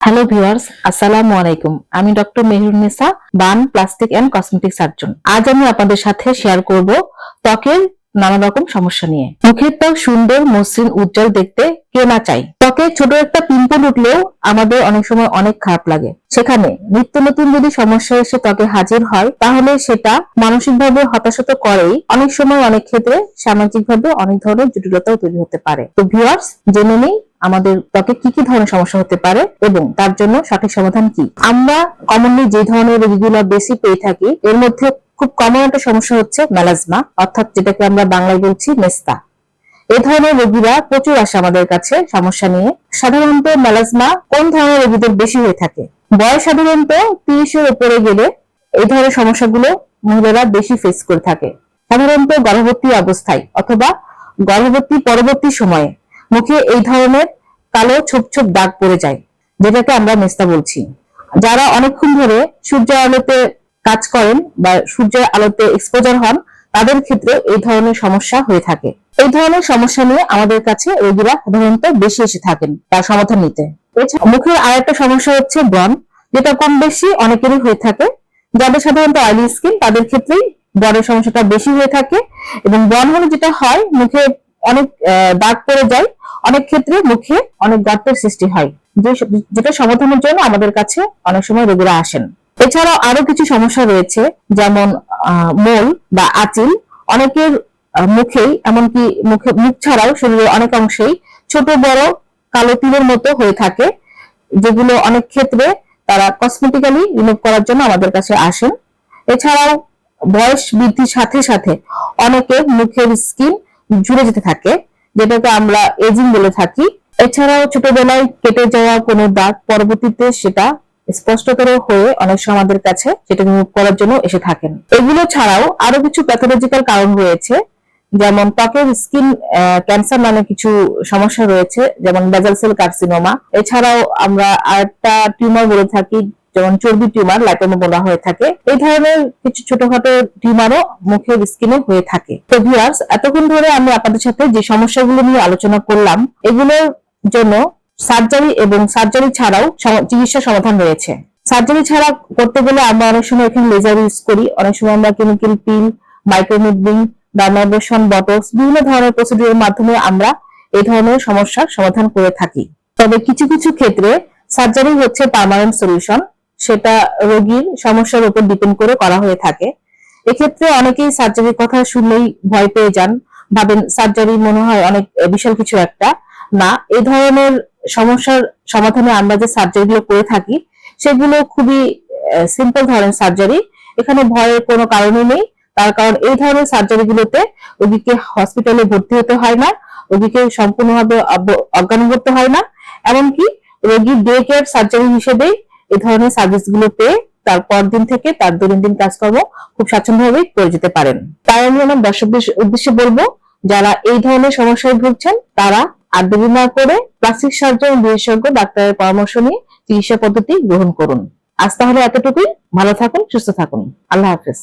Hello viewers, আসসালামু আলাইকুম। আমি doctor Mehrunnesa, burn plastic and cosmetic surgeon. আজ আমি আপনাদের সাথে শেয়ার করব ত্বকের নানা রকম সমস্যা নিয়ে। মুখের ত্বক সুন্দর, মসৃণ, উজ্জ্বল দেখতে কে না চাই। ত্বকে ছোট একটা পিম্পল উঠলেও আমাদের অনেক সময় অনেক খারাপ লাগে। সেখানে নিত্য নতুন যদি সমস্যা এসে ত্বকে হাজির হয়, তাহলে সেটা মানসিকভাবে হতাশা তো করেই, অনেক সময় অনেক ক্ষেত্রে সামাজিকভাবে অনেক ধরনের জটিলতাও তৈরি হতে পারে। তো ভিউয়ার্স, জেনে নিই আমাদের ত্বকে কি কি ধরনের সমস্যা হতে পারে এবং তার জন্য সঠিক সমাধান কি। আমরা কমনলি যে ধরনের রোগীগুলো বেশি পেয়ে থাকি, এর মধ্যে খুব কমন একটা সমস্যা হচ্ছে মেলাজমা, অর্থাৎ যেটাকে আমরা বাংলায় বলছি মেস্তা। এই ধরনের রোগীরা প্রচুর আসে আমাদের কাছে সমস্যা নিয়ে। সাধারণত মেলাজমা কোন ধরনের রোগীদের বেশি হয়ে থাকে? বয়স সাধারণত 30-এর উপরে গেলে এই ধরনের সমস্যাগুলো মহিলারা বেশি ফেস করে থাকে। সাধারণত গর্ভবতী অবস্থায় অথবা গর্ভবতী পরবর্তী সময়ে মুখে এই ধরনের কালো ছোপ ছোপ দাগ পড়ে যায়, যেটাকে আমরা মেস্তা বলছি। যারা অনেকক্ষণ ধরে সূর্যের আলোতে কাজ করেন বা সূর্যের আলোতে এক্সপোজার হন, তাদের ক্ষেত্রে এই ধরনের সমস্যা হয়ে থাকে। এই ধরনের সমস্যা নিয়ে আমাদের কাছে রোগীরা সাধারণত বেশি এসে থাকেন তার সমাধান নিতে। এছাড়া মুখের আরেকটা সমস্যা হচ্ছে ব্রণ, যেটা কম বেশি অনেকেরই হয়ে থাকে। যাদের সাধারণত অয়েলি স্কিন, তাদের ক্ষেত্রেই ব্রণের সমস্যাটা বেশি হয়ে থাকে। এবং ব্রণ হলে যেটা হয়, মুখে অনেক দাগ পড়ে যায়, অনেক ক্ষেত্রে মুখে অনেক গর্তের সৃষ্টি হয়, যেটা সমাধানের জন্য আমাদের কাছে অনেক সময় রোগীরা আসেন। এছাড়াও আরো কিছু সমস্যা রয়েছে, যেমন মোল বা আঁচিল। অনেকের মুখেই, এমনকি মুখ ছাড়াও শরীরের অনেক অংশেই ছোট বড় কালো তিলের মতো হয়ে থাকে, যেগুলো অনেক ক্ষেত্রে তারা কসমেটিক্যালি রিমুভ করার জন্য আমাদের কাছে আসেন। এছাড়াও বয়স বৃদ্ধির সাথে সাথে অনেকের মুখের স্কিন ঝুলে যেতে থাকে, যেটাকে আমরা এজিং বলে থাকি। এছাড়াও ছোটবেলায় কেটে যাওয়া কোনো দাগ পরবর্তীতে সেটা স্পষ্টতর হয়ে অনেক সময় আমাদের কাছে সেটা রিমুভ করার জন্য এসে থাকেন। এগুলো ছাড়াও আরো কিছু প্যাথোলজিক্যাল কারণ রয়েছে, যেমন ত্বকের স্কিন ক্যান্সার নামে কিছু সমস্যা রয়েছে, যেমন বেজাল সেল কার্সিনোমা। এছাড়াও আমরা আরেকটা টিউমার বলে থাকি, যেমন চর্বি টিউমার, লাইপোমা বলা হয়ে থাকে। এই ধরনের কিছু ছোটখাটো টিউমারও মুখের স্কিনে হয়ে থাকে। তো ভিউয়ার্স, এতক্ষণ ধরে আমি আপনাদের সাথে যে সমস্যাগুলো নিয়ে আলোচনা করলাম, এগুলোর জন্য সার্জারি এবং সার্জারি ছাড়াও চিকিৎসা সমাধান রয়েছে। সার্জারি ছাড়া করতে গেলে আমরা অনেক সময় এখানে লেজার ইউজ করি, অনেক সময় আমরা কেমিক্যাল পিল, মাইক্রোনিডলিং, ডার্মাব্রেশন, বটক্স, বিভিন্ন ধরনের প্রসিডিউরের মাধ্যমে আমরা এই ধরনের সমস্যার সমাধান করে থাকি। তবে কিছু কিছু ক্ষেত্রে সার্জারি হচ্ছে পার্মানেন্ট সলিউশন, সেটা রোগীর সমস্যার উপর ডিপেন্ড করে করা হয়ে থাকে। এক্ষেত্রে অনেকেই সার্জারির কথা শুনলেই ভয় পেয়ে যান, ভাবেন সার্জারি মনে হয় অনেক বিশাল কিছু একটা। না, এই ধরনের সমস্যার সমাধানে আমরা যে সার্জারিগুলো করে থাকি, সেগুলো খুবই সিম্পল ধরনের সার্জারি। এখানে ভয়ের কোনো কারণই নেই, তার কারণ এই ধরনের সার্জারিগুলোতে রোগীকে হসপিটালে ভর্তি হতে হয় না, রোগীকে সম্পূর্ণভাবে অজ্ঞান করতে হয় না। এমনকি রোগীর ডে কেয়ার সার্জারি হিসেবে এই ধরনের সার্ভিসগুলো পেয়ে তার পরদিন থেকে তার দৈনন্দিন কাজকর্ম খুব স্বাচ্ছন্দ্যভাবে করে যেতে পারেন। তাই আমি আমার দর্শকদের উদ্দেশ্যে বলবো, যারা এই ধরনের সমস্যায় ভুগছেন, তারা আর দেরি না করে প্লাস্টিক সার্জন বিশেষজ্ঞ ডাক্তারের পরামর্শ নিয়ে চিকিৎসা পদ্ধতি গ্রহণ করুন। আজ তাহলে এতটুকুই। ভালো থাকুন, সুস্থ থাকুন। আল্লাহ হাফেজ।